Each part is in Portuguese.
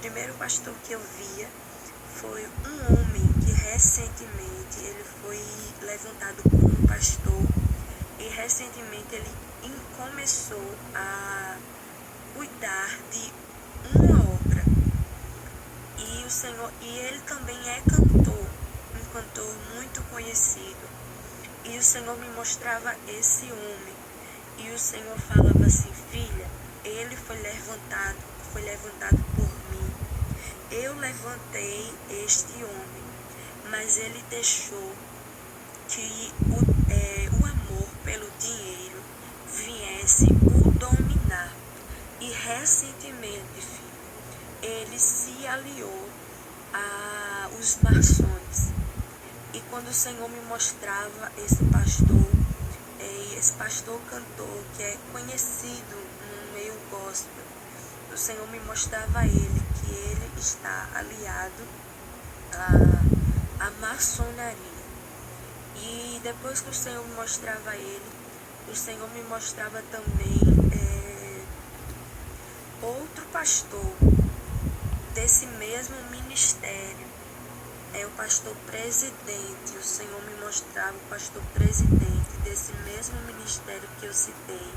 primeiro pastor que eu via foi um homem que recentemente ele foi levantado como pastor e recentemente ele começou a cuidar de uma obra. E ele também é cantor, um cantor muito conhecido. E o Senhor me mostrava esse homem. E o Senhor falava assim: filha, ele foi levantado por mim. Eu levantei este homem, mas ele deixou que o amor pelo dinheiro viesse o dominar. E recentemente, filho, ele se aliou aos maçons. E quando o Senhor me mostrava esse pastor cantor que é conhecido no meio gospel, o Senhor me mostrava a ele que ele está aliado à maçonaria. E depois que o Senhor me mostrava a ele, o Senhor me mostrava também outro pastor desse mesmo ministério, é o pastor presidente. O Senhor me mostrava o pastor presidente desse mesmo ministério que eu citei,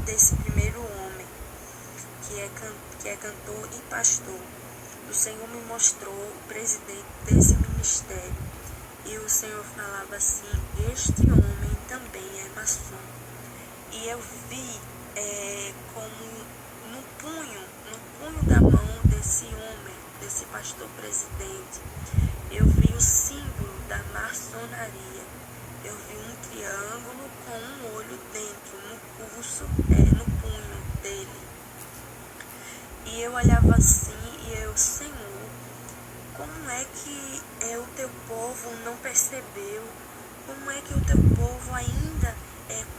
desse primeiro homem que é cantor e pastor. O Senhor me mostrou o presidente desse ministério e o Senhor falava assim: este homem também é maçom. E eu vi como no punho da mão desse homem, desse pastor presidente, eu vi o símbolo da maçonaria. Eu vi um triângulo com um olho dentro, no punho dele. E eu olhava assim e eu: Senhor, como é que o teu povo não percebeu? Como é que o teu povo ainda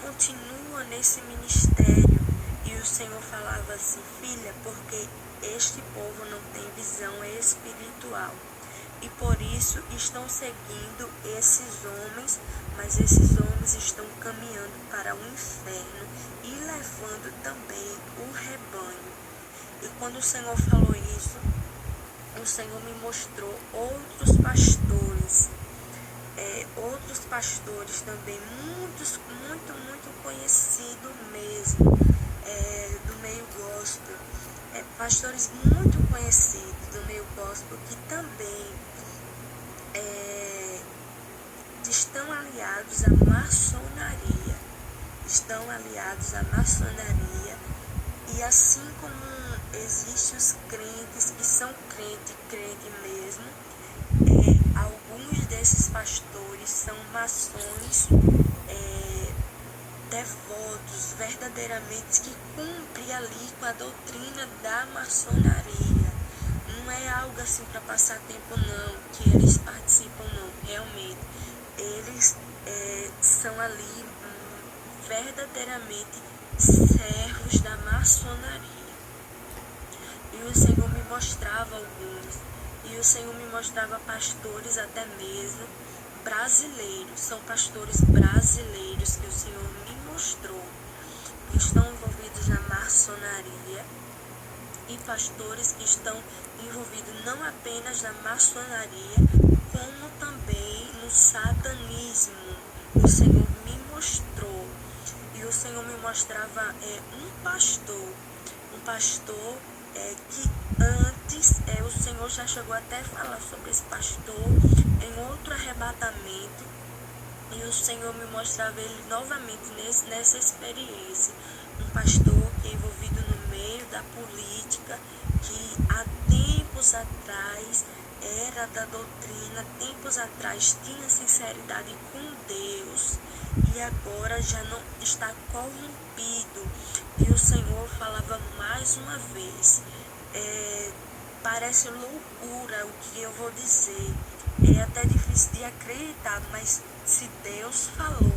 continua nesse ministério? E o Senhor falava assim: filha, porque este povo não tem visão espiritual. E por isso estão seguindo esses homens, mas esses homens estão caminhando para o inferno e levando também o rebanho. E quando o Senhor falou isso, o Senhor me mostrou outros pastores também, muito conhecidos mesmo, do meio gospel, pastores muito conhecidos do meio gospel que também estão aliados à maçonaria, e assim como existem os crentes que são crente mesmo, alguns desses pastores são maçons devotos, verdadeiramente, que cumprem ali com a doutrina da maçonaria. Não é algo assim para passar tempo não, que eles participam não, realmente. Eles são ali verdadeiramente servos da maçonaria. E o Senhor me mostrava alguns. E o Senhor me mostrava pastores até mesmo brasileiros. São pastores brasileiros que o Senhor me mostrou, que estão envolvidos na maçonaria. E pastores que estão envolvidos não apenas na maçonaria, como também no satanismo. O Senhor me mostrou. E o Senhor me mostrava um pastor que antes, o Senhor já chegou até a falar sobre esse pastor em outro arrebatamento. E o Senhor me mostrava ele novamente nessa experiência. Um pastor que é envolvido no meio da política, que há tempos atrás era da doutrina, tempos atrás tinha sinceridade com Deus e agora já não está corrompido. E o Senhor falava mais uma vez: parece loucura o que eu vou dizer, é até difícil de acreditar, mas se Deus falou,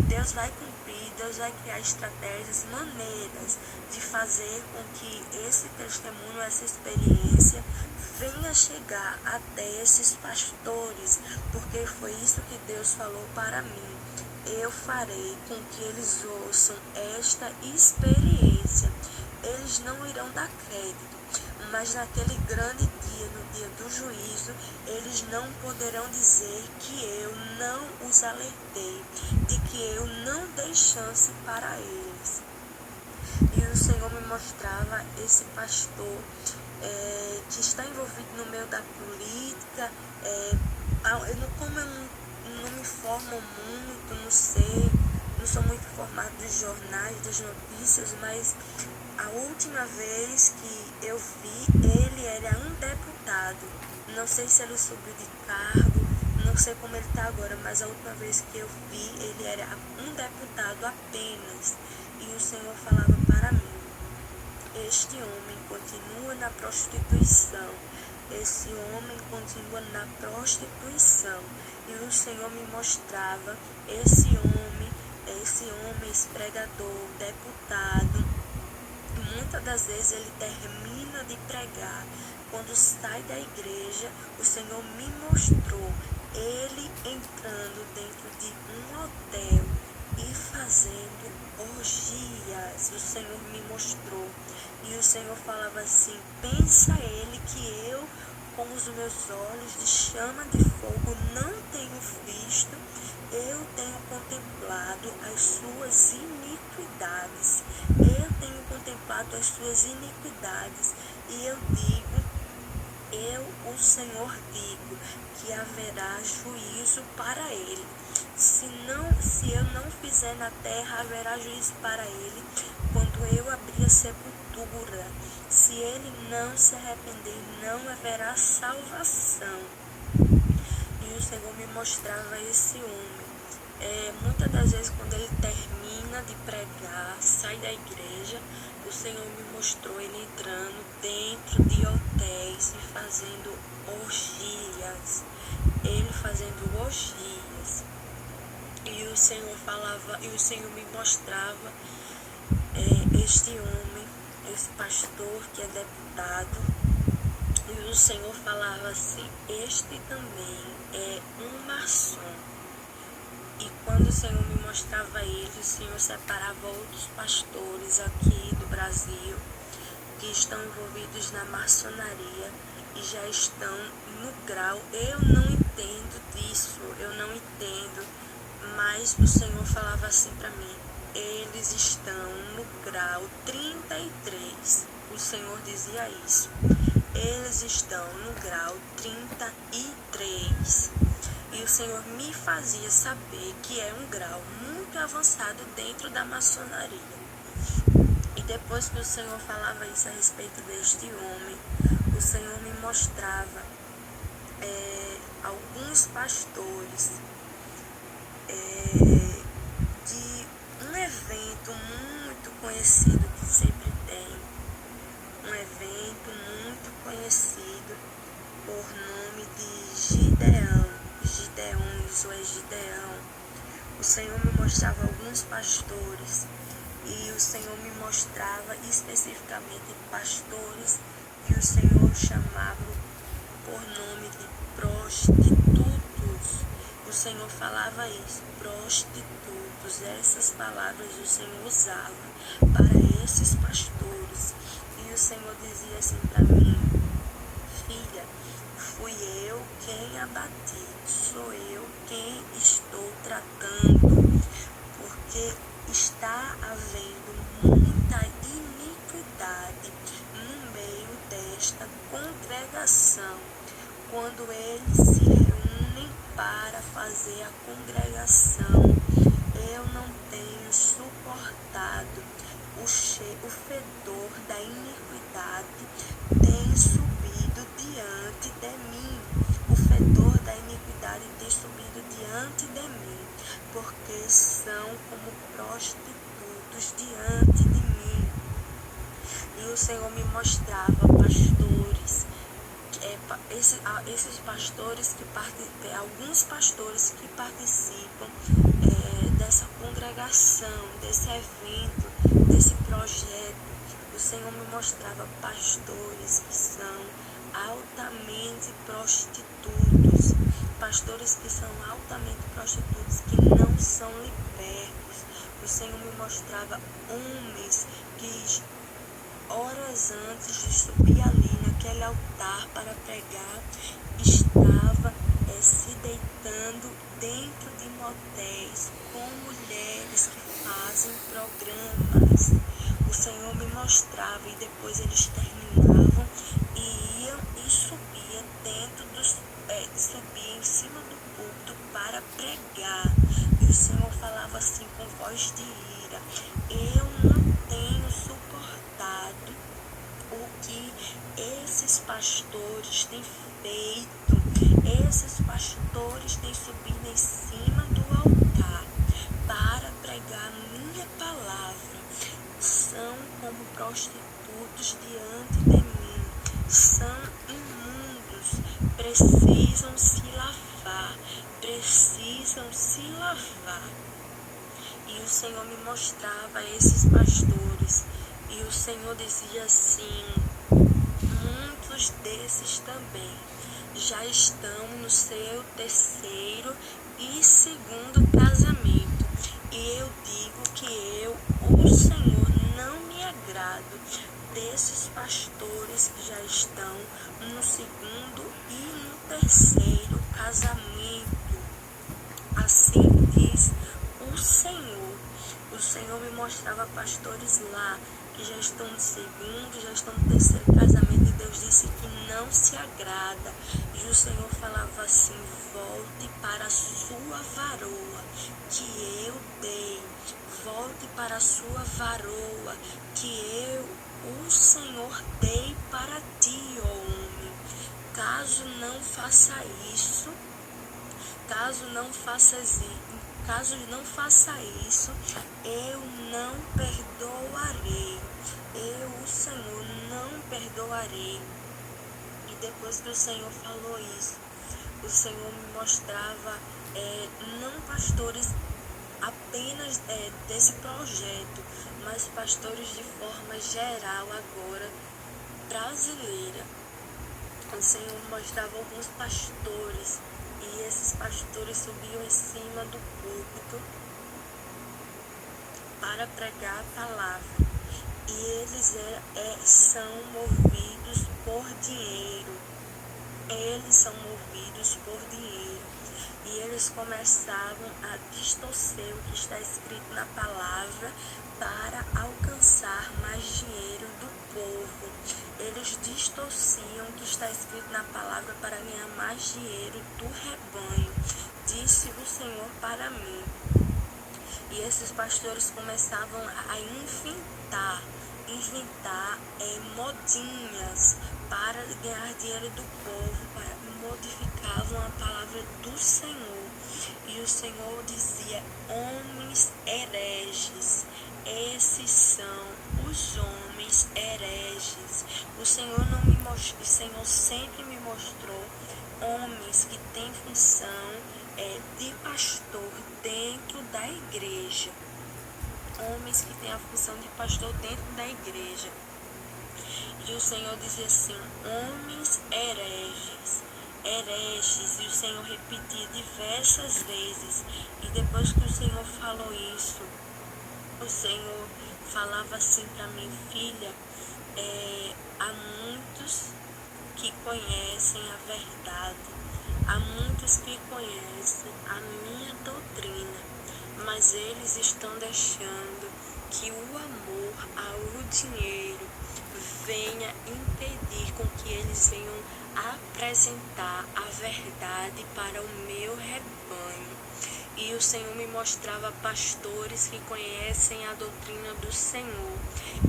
Deus vai cumprir, Deus vai criar estratégias, maneiras de fazer com que esse testemunho, essa experiência venha chegar até esses pastores, porque foi isso que Deus falou para mim. Eu farei com que eles ouçam esta experiência. Eles não irão dar crédito, mas naquele grande dia, no dia do juízo, eles não poderão dizer que eu não os alertei, de que eu não dei chance para eles. E o Senhor me mostrava esse pastor que está envolvido no meio da política. Como eu não me formo muito, não sou muito formado dos jornais, das notícias, mas a última vez que eu vi, ele era um deputado. Não sei se ele subiu de cargo, não sei como ele está agora, mas a última vez que eu vi, ele era um deputado apenas. E o Senhor falava para mim: este homem continua na prostituição. Esse homem continua na prostituição. E o Senhor me mostrava esse homem, esse pregador, deputado. Muitas das vezes ele termina de pregar. Quando sai da igreja, o Senhor me mostrou ele entrando dentro de um hotel e fazendo orgias. O Senhor me mostrou. E o Senhor falava assim: pensa ele que eu, com os meus olhos de chama de fogo, não tenho visto, eu tenho contemplado as suas iniquidades. Eu tenho contemplado as suas iniquidades. E eu digo, o Senhor digo, que haverá juízo para ele. Se eu não fizer na terra, haverá juízo para ele quando eu abrir a sepultura. Se ele não se arrepender, não haverá salvação. E o Senhor me mostrava esse homem. Muitas das vezes, quando ele termina de pregar, sai da igreja, o Senhor me mostrou ele entrando dentro de hotéis e fazendo orgias. Ele fazendo orgias. E o Senhor falava, e o Senhor me mostrava este homem, esse pastor que é deputado. E o Senhor falava assim: este também é um maçom. E quando o Senhor me mostrava ele, o Senhor separava outros pastores aqui do Brasil que estão envolvidos na maçonaria e já estão no grau. Eu não entendo disso, eu não entendo, mas o Senhor falava assim para mim: eles estão no grau 33. O Senhor dizia isso. Eles estão no grau 33. E o Senhor me fazia saber que é um grau muito avançado dentro da maçonaria. E depois que o Senhor falava isso a respeito deste homem, o Senhor me mostrava alguns pastores de um evento muito conhecido que sempre tem. Um evento muito conhecido por nome de Gideões ou Gideão. O Senhor me mostrava alguns pastores e o Senhor me mostrava especificamente pastores que o Senhor chamava por nome de prostitutos. O Senhor falava isso, prostitutos. Essas palavras o Senhor usava para esses pastores. E o Senhor dizia assim para mim: filha, fui eu quem abati, sou eu quem estou tratando, porque está havendo muita iniquidade no meio desta congregação. Quando eles se reúnem para fazer a congregação, eu não tenho suportado. O fedor da iniquidade tem subido diante de mim. O fedor da iniquidade tem subido diante de mim, porque são como prostitutos diante de mim. E o Senhor me mostrava pastores, esses pastores alguns pastores que participam dessa congregação, desse evento, desse projeto. O Senhor me mostrava pastores que são altamente prostitutos, pastores que são altamente prostitutos, que não são libertos. O Senhor me mostrava homens que horas antes de subir ali altar para pregar estava se deitando dentro de motéis com mulheres que fazem programas. O Senhor me mostrava e depois eles terminavam e iam e subiam subia em cima do púlpito para pregar. E o Senhor falava assim com voz de ira: eu não tenho suportado o que esses pastores têm feito. Esses pastores têm subido em cima do altar para pregar minha palavra. São como prostitutos diante de mim. São imundos. Precisam se lavar. Precisam se lavar. E o Senhor me mostrava esses pastores. E o Senhor dizia assim: muitos desses também já estão no seu terceiro e segundo casamento. E eu digo que eu, o Senhor, não me agrado desses pastores que já estão no segundo e no terceiro casamento. Assim diz o Senhor. O Senhor me mostrava pastores lá que já estão no segundo, já estão no terceiro casamento, e Deus disse que não se agrada. E o Senhor falava assim: volte para a sua varoa que eu dei, volte para a sua varoa que eu, o Senhor, dei para ti, ó homem. Caso não faça isso, caso não faça isso, eu não perdoarei. Eu, o Senhor, não perdoarei. E depois que o Senhor falou isso, o Senhor me mostrava não pastores apenas desse projeto, mas pastores de forma geral agora, brasileira. O Senhor me mostrava alguns pastores, e esses pastores subiam em cima do púlpito para pregar a palavra. E eles são movidos por dinheiro. Eles são movidos por dinheiro. E eles começavam a distorcer o que está escrito na palavra para alcançar mais dinheiro do povo. Eles distorciam o que está escrito na palavra para ganhar mais dinheiro do rebanho. Disse o Senhor para mim. E esses pastores começavam a inventar modinhas para ganhar dinheiro do povo, modificavam a palavra do Senhor. E o Senhor dizia: homens hereges, esses são os homens hereges. O Senhor não me mostrou, o Senhor sempre me mostrou homens que têm função de pastor dentro da igreja. Homens que têm a função de pastor dentro da igreja. E o Senhor dizia assim: homens hereges. E o Senhor repetia diversas vezes. E depois que o Senhor falou isso, o Senhor falava assim para mim: filha, há muitos que conhecem a verdade, há muitos que conhecem a minha doutrina, mas eles estão deixando que o amor ao dinheiro venha impedir com que eles venham apresentar a verdade para o meu rebanho. E o Senhor me mostrava pastores que conhecem a doutrina do Senhor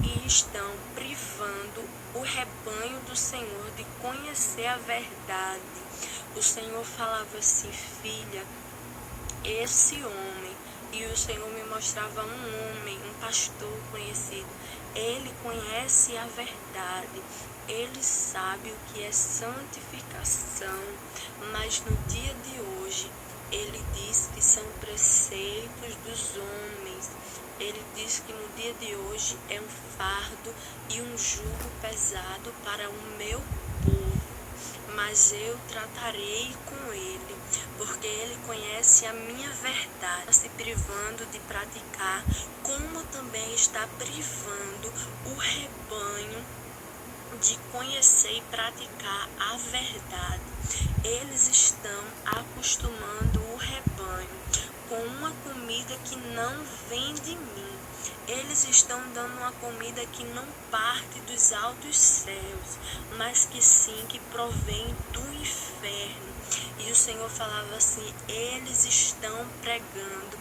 e estão privando o rebanho do Senhor de conhecer a verdade. O Senhor falava assim: filha, esse homem, e o Senhor me mostrava um homem, um pastor conhecido, ele conhece a verdade, ele sabe o que é santificação, mas no dia de hoje ele diz que são preceitos dos homens. Ele diz que no dia de hoje é um fardo e um jugo pesado para o meu povo. Mas eu tratarei com ele, porque ele conhece a minha verdade, se privando de praticar, como também está privando o rebanho de conhecer e praticar a verdade. Eles estão acostumando o rebanho com uma comida que não vem de mim. Eles estão dando uma comida que não parte dos altos céus, mas que sim, que provém do inferno. E o Senhor falava assim, eles estão pregando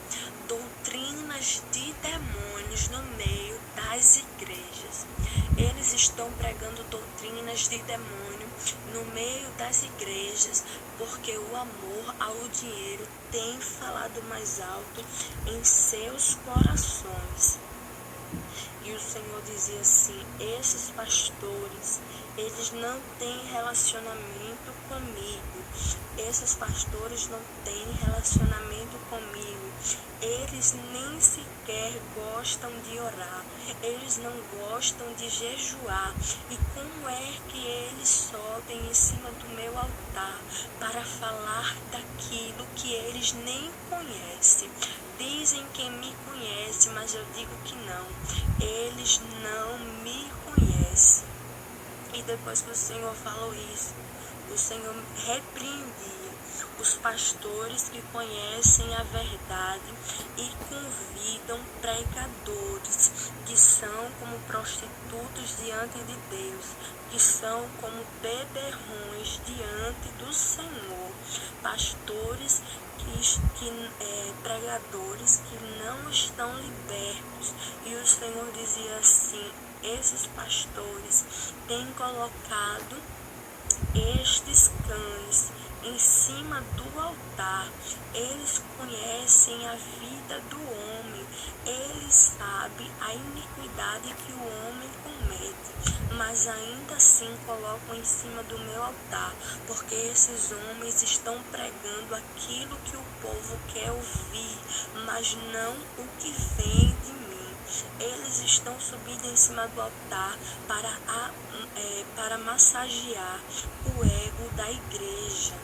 doutrinas de demônios no meio das igrejas. Eles estão pregando doutrinas de demônio no meio das igrejas, porque o amor ao dinheiro tem falado mais alto em seus corações. E o Senhor dizia assim, esses pastores, eles não têm relacionamento comigo. Esses pastores não têm relacionamento comigo. Eles nem sequer gostam de orar. Eles não gostam de jejuar. E como é que eles sobem em cima do meu altar para falar daquilo que eles nem conhecem? Dizem que me conhece, mas eu digo que não. Eles não me conhecem. E depois que o Senhor falou isso, o Senhor repreendia os pastores que conhecem a verdade e convidam pregadores que são como prostitutos diante de Deus, que são como beberrões diante do Senhor, pastores pregadores que não estão libertos. E o Senhor dizia assim, esses pastores têm colocado estes cães em cima do altar. Eles conhecem a vida do homem, eles sabem a iniquidade que o homem comete, mas ainda assim colocam em cima do meu altar, porque esses homens estão pregando aquilo que o povo quer ouvir, mas não o que vem de mim. Eles estão subindo em cima do altar para massagear o ego da igreja.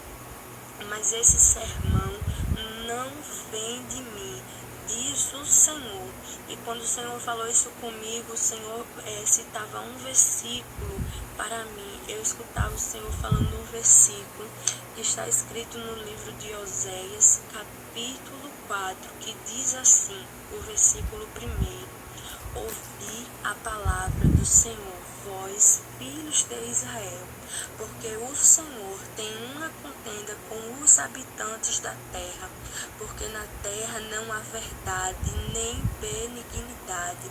Mas esse sermão não vem de mim, diz o Senhor. E quando o Senhor falou isso comigo, o Senhor citava um versículo para mim. Eu escutava o Senhor falando um versículo que está escrito no livro de Oséias, capítulo 4, que diz assim, o versículo 1. Ouvi a palavra do Senhor, vós, filhos de Israel, porque o Senhor tem uma contenda com os habitantes da terra, porque na terra não há verdade, nem benignidade,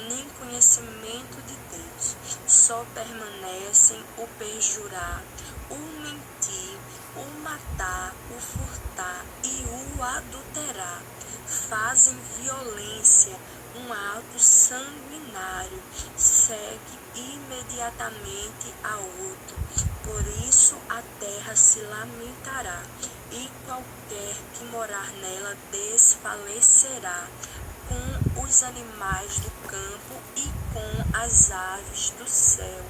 nem conhecimento de Deus. Só permanecem o perjurar, o mentir, o matar, o furtar e o adulterar. Fazem violência, um ato sanguinário, segue imediatamente a outro. Por isso a terra se lamentará, e qualquer que morar nela desfalecerá, com os animais do campo e com as aves do céu,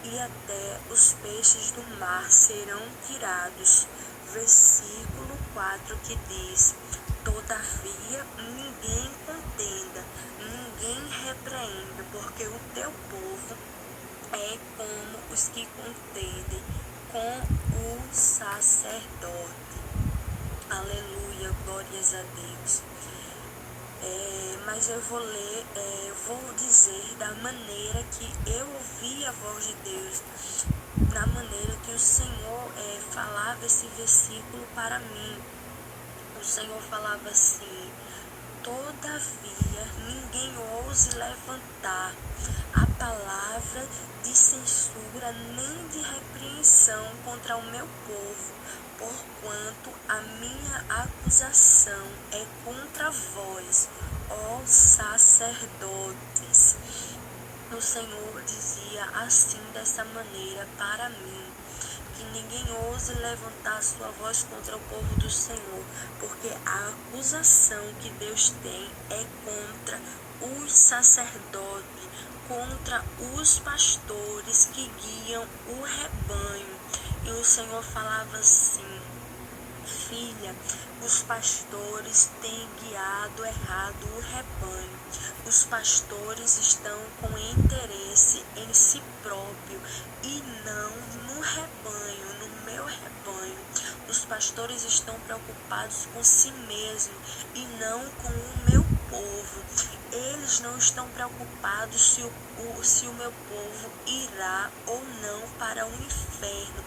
e até os peixes do mar serão tirados. Versículo 4 que diz, todavia ninguém contenda, ninguém repreenda, porque o teu povo é como os que contendem com o sacerdote. Aleluia, glórias a Deus. Mas eu vou ler, vou dizer da maneira que eu ouvi a voz de Deus, da maneira que o Senhor falava esse versículo para mim. O Senhor falava assim, todavia ninguém ouse levantar a palavra de censura nem de repreensão contra o meu povo, porquanto a minha acusação é contra vós, ó sacerdotes. O Senhor dizia assim, dessa maneira para mim, que ninguém ouse levantar sua voz contra o povo do Senhor, porque a acusação que Deus tem é contra os sacerdotes, contra os pastores que guiam o rebanho. E o Senhor falava assim, filha, os pastores têm guiado errado o rebanho. Os pastores estão com interesse interesse em si próprio e não no rebanho, no meu rebanho. Os pastores estão preocupados com si mesmos e não com o meu povo. Eles não estão preocupados se o meu povo irá ou não para o inferno,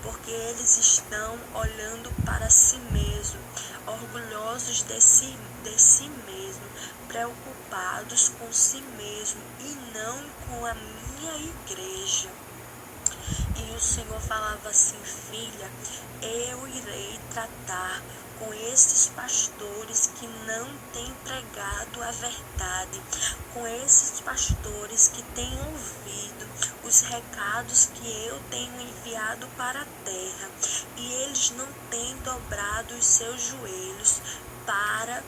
porque eles estão olhando para si mesmo, orgulhosos de si mesmo, preocupados com si mesmo e não com a minha igreja. E o Senhor falava assim: filha, eu irei tratar com esses pastores que não têm pregado a verdade, com esses pastores que têm ouvido os recados que eu tenho enviado para a terra, e eles não têm dobrado os seus joelhos para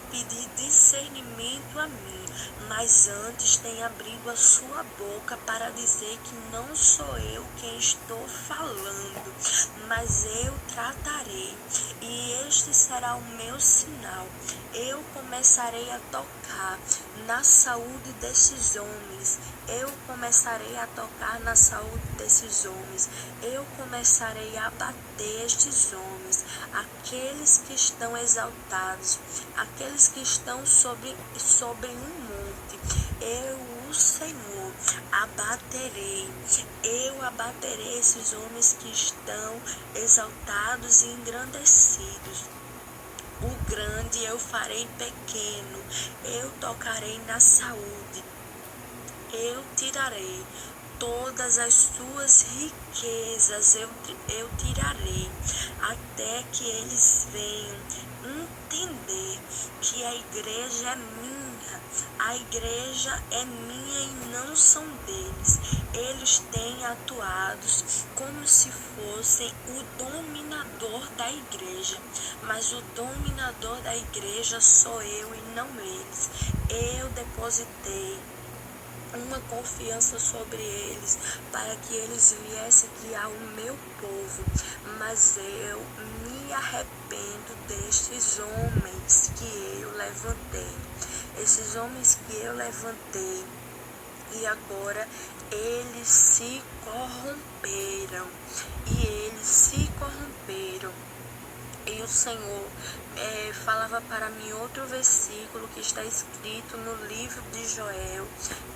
pedir discernimento a mim, mas antes tem abrido a sua boca para dizer que não sou eu quem estou falando, mas eu tratarei, e este será o meu sinal. Eu começarei a tocar na saúde desses homens, eu começarei a tocar na saúde desses homens, eu começarei a bater estes homens, aqueles que estão exaltados, aqueles que estão sobre um monte. Eu, o Senhor, eu abaterei esses homens que estão exaltados e engrandecidos. O grande eu farei pequeno, eu tocarei na saúde, eu tirarei todas as suas riquezas, eu tirarei, até que eles venham entender que a igreja é minha e não são deles. Eles têm atuado como se fossem o dominador da igreja, mas o dominador da igreja sou eu e não eles. Eu depositei uma confiança sobre eles, para que eles viessem guiar o meu povo, mas eu me arrependo destes homens que eu levantei, esses homens que eu levantei, e agora eles se corromperam, e o Senhor falava para mim outro versículo que está escrito no livro de Joel,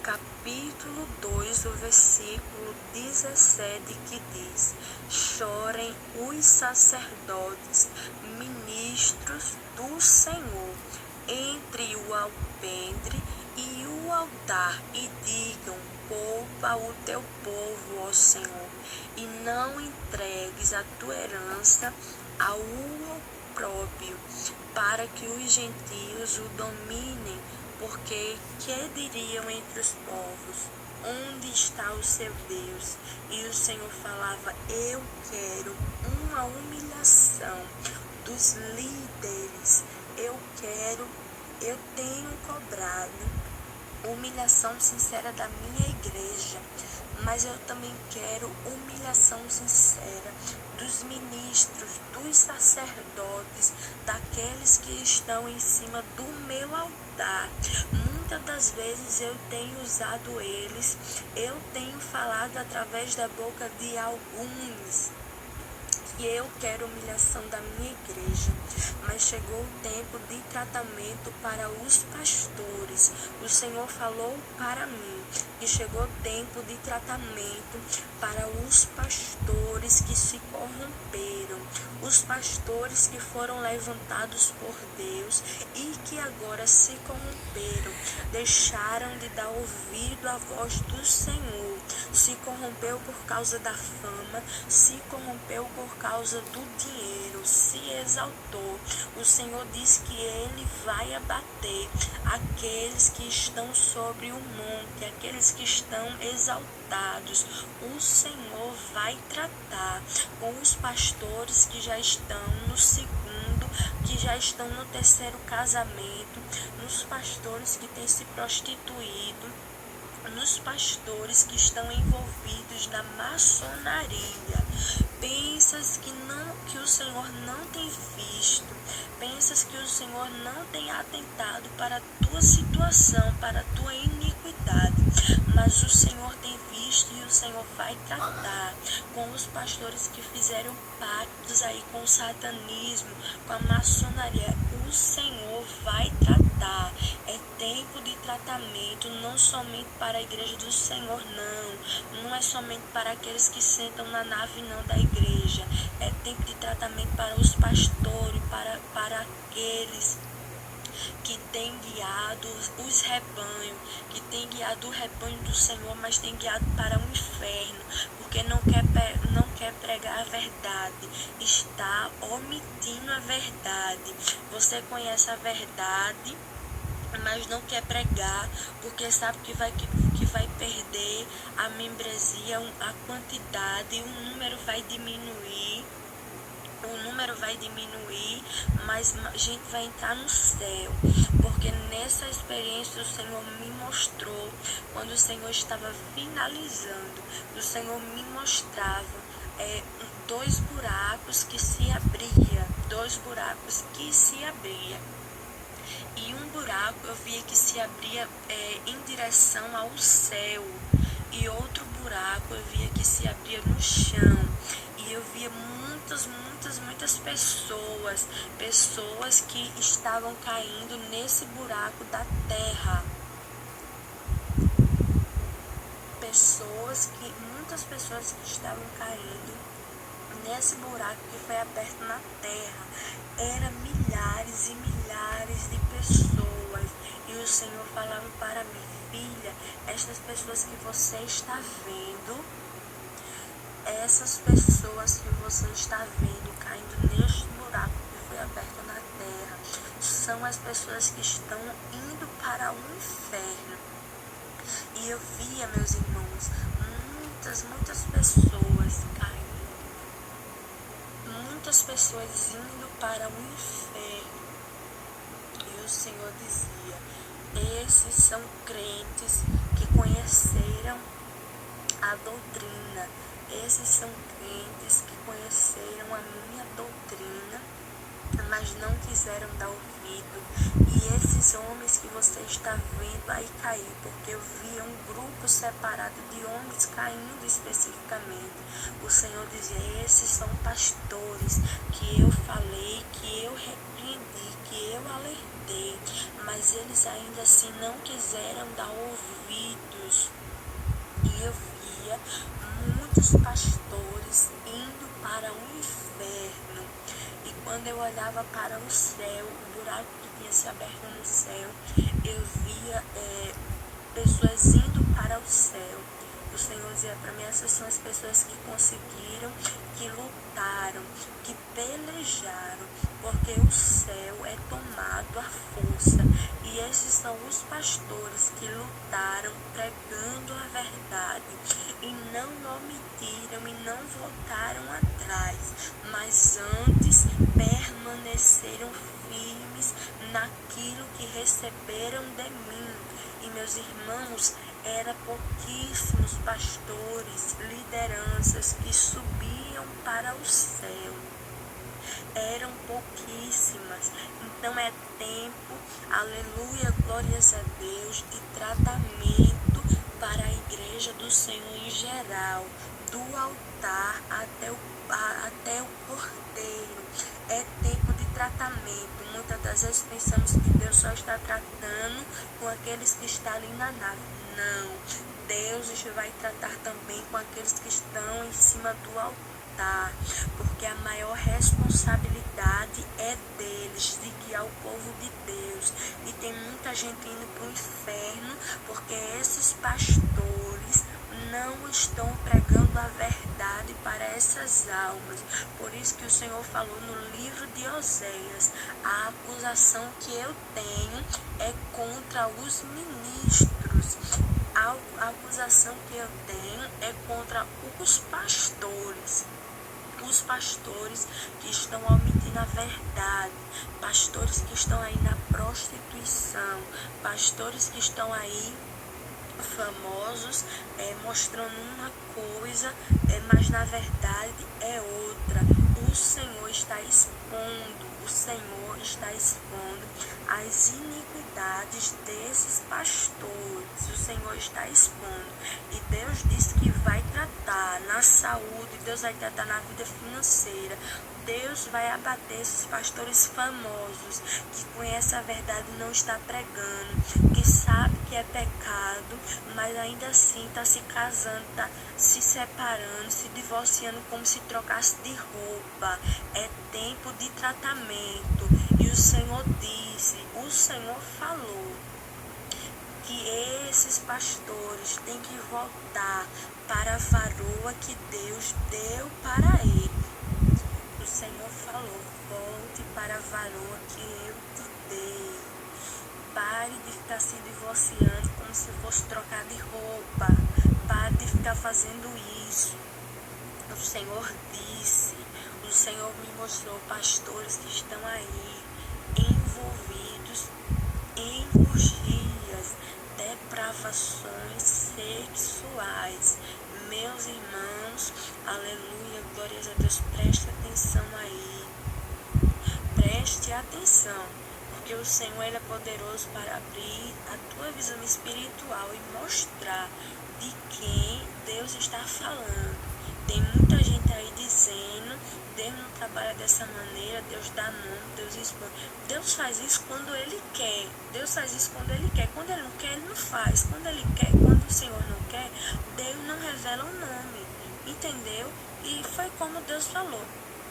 capítulo 2, o versículo 17, que diz: chorem os sacerdotes, ministros do Senhor, entre o alpendre e o altar, e digam: poupa o teu povo, ó Senhor, e não entregues a tua herança ao opróbrio, para que os gentios o dominem, porque que diriam entre os povos: onde está o seu Deus? E o Senhor falava: eu quero uma humilhação dos líderes, eu tenho cobrado humilhação sincera da minha igreja, mas eu também quero humilhação sincera dos ministros, dos sacerdotes, daqueles que estão em cima do meu altar. Muitas das vezes eu tenho usado eles, eu tenho falado através da boca de alguns, e eu quero humilhação da minha igreja, mas chegou o tempo de tratamento para os pastores. O Senhor falou para mim que chegou o tempo de tratamento para os pastores que se corromperam, os pastores que foram levantados por Deus e que agora se corromperam, deixaram de dar ouvido à voz do Senhor, se corrompeu por causa da fama, se corrompeu por causa do dinheiro, se exaltou. O Senhor diz que Ele vai abater aqueles que estão sobre o monte, aqueles que estão exaltados. O Senhor vai tratar com os pastores que já estão no segundo, que já estão no terceiro casamento, nos pastores que têm se prostituído, nos pastores que estão envolvidos na maçonaria. Pensas que o Senhor não tem visto, pensas que o Senhor não tem atentado para a tua situação, para a tua iniquidade, mas o Senhor tem visto e o Senhor vai tratar com os pastores que fizeram pactos aí com o satanismo, com a maçonaria. O Senhor vai tratar. É tempo de tratamento, não somente para a igreja do Senhor, não é somente para aqueles que sentam na nave não da igreja. É tempo de tratamento para os pastores, para aqueles que tem guiado os rebanhos, que tem guiado o rebanho do Senhor, mas tem guiado para o inferno, porque não quer pregar a verdade, está omitindo a verdade. Você conhece a verdade, mas não quer pregar, porque sabe que vai perder a membresia, a quantidade, o número vai diminuir. Mas a gente vai entrar no céu, porque nessa experiência o Senhor me mostrou, quando o Senhor estava finalizando, o Senhor me mostrava dois buracos que se abria, e um buraco eu via que se abria em direção ao céu, e outro buraco eu via que se abria no chão. E eu via muitas pessoas que estavam caindo nesse buraco da terra. Muitas pessoas que estavam caindo nesse buraco que foi aberto na terra. Eram milhares e milhares de pessoas. E o Senhor falava para mim: filha, estas pessoas que você está vendo, essas pessoas que você está vendo caindo neste buraco que foi aberto na terra, são as pessoas que estão indo para o inferno. E eu via, meus irmãos, muitas pessoas caindo, muitas pessoas indo para o inferno. E o Senhor dizia: esses são crentes que conheceram a doutrina. Esses são crentes que conheceram a minha doutrina, mas não quiseram dar ouvido. E esses homens que você está vendo aí cair, porque eu via um grupo separado de homens caindo especificamente. O Senhor dizia: esses são pastores que eu falei, que eu repreendi, que eu alertei, mas eles ainda assim não quiseram dar ouvidos. E eu via muitos pastores indo para o inferno. E quando eu olhava para o céu, o buraco que tinha se aberto no céu, eu via pessoas indo para o céu. O Senhor dizia para mim: essas são as pessoas que conseguiram, que lutaram, que pelejaram, porque o céu é tomado à força. E esses são os pastores que lutaram pregando a verdade, e não omitiram e não voltaram atrás, mas antes permaneceram firmes naquilo que receberam de mim. E meus irmãos, eram pouquíssimos pastores, lideranças que subiam para o céu. Eram pouquíssimas. Então é tempo, aleluia, glórias a Deus, de tratamento para a igreja do Senhor em geral, do altar até o cordeiro. É tempo de tratamento. Muitas das vezes pensamos que Deus só está tratando com aqueles que estão ali na nave. Não, Deus vai tratar também com aqueles que estão em cima do altar, porque a maior responsabilidade é deles, de guiar o povo de Deus. E tem muita gente indo para o inferno porque esses pastores não estão pregando a verdade para essas almas. Por isso que o Senhor falou no livro de Oséias: a acusação que eu tenho é contra os ministros. A acusação que eu tenho é contra os pastores. Os pastores que estão omitindo a verdade, pastores que estão aí na prostituição, pastores que estão aí famosos, mostrando uma coisa, mas na verdade é outra. O Senhor está expondo as iniquidades desses pastores. O Senhor está expondo. E Deus disse que vai tratar na saúde, Deus vai tratar na vida financeira. Deus vai abater esses pastores famosos que conhecem a verdade e não está pregando, que sabe que é pecado, mas ainda assim está se casando, está se separando, se divorciando como se trocasse de roupa. É tempo de tratamento. E o Senhor falou que esses pastores têm que voltar para a varoa que Deus deu para ele. O Senhor falou: volte para a varoa que eu te dei. Pare de ficar se divorciando como se fosse trocar de roupa. Pare de ficar fazendo isso. O Senhor disse, o Senhor me mostrou pastores que estão aí envolvidos em orgias, depravações sexuais. Meus irmãos, aleluia, glórias a Deus, preste atenção aí. Preste atenção, porque o Senhor ele é poderoso para abrir a tua visão espiritual e mostrar de quem Deus está falando. Tem muita gente aí dizendo, Deus não trabalha dessa maneira, Deus dá nome, Deus expõe. Deus faz isso quando Ele quer. Deus faz isso quando Ele quer. Quando Ele não quer, Ele não faz. Quando Ele quer, quando o Senhor não quer, Deus não revela o nome. Entendeu? E foi como Deus falou.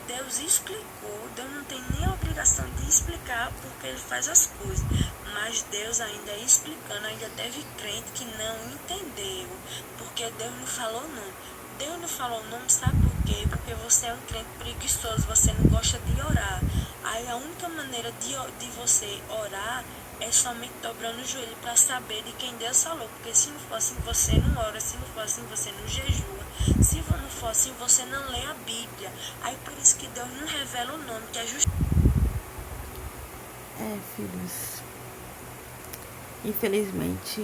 Deus explicou, Deus não tem nem a obrigação de explicar porque Ele faz as coisas, mas Deus ainda explicando, ainda teve crente que não entendeu, porque Deus não falou não. Deus não falou não, sabe por quê? Porque você é um crente preguiçoso, você não gosta de orar. Aí a única maneira de você orar é somente dobrando o joelho para saber de quem Deus falou, porque se não for assim você não ora, se não for assim você não jejua, se não for assim você não lê a Bíblia. Aí por isso que Deus não revela o nome, que é justiça. Filhos, infelizmente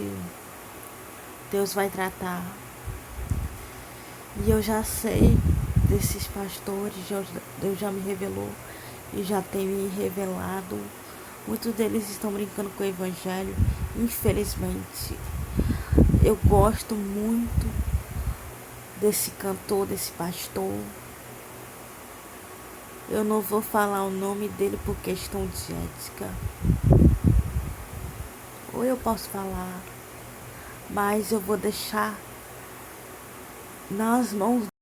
Deus vai tratar. E eu já sei desses pastores, Deus já me revelou e já tem me revelado. Muitos deles estão brincando com o evangelho. Infelizmente, eu gosto muito desse cantor, desse pastor. Eu não vou falar o nome dele por questão de ética. Ou eu posso falar, mas eu vou deixar nas mãos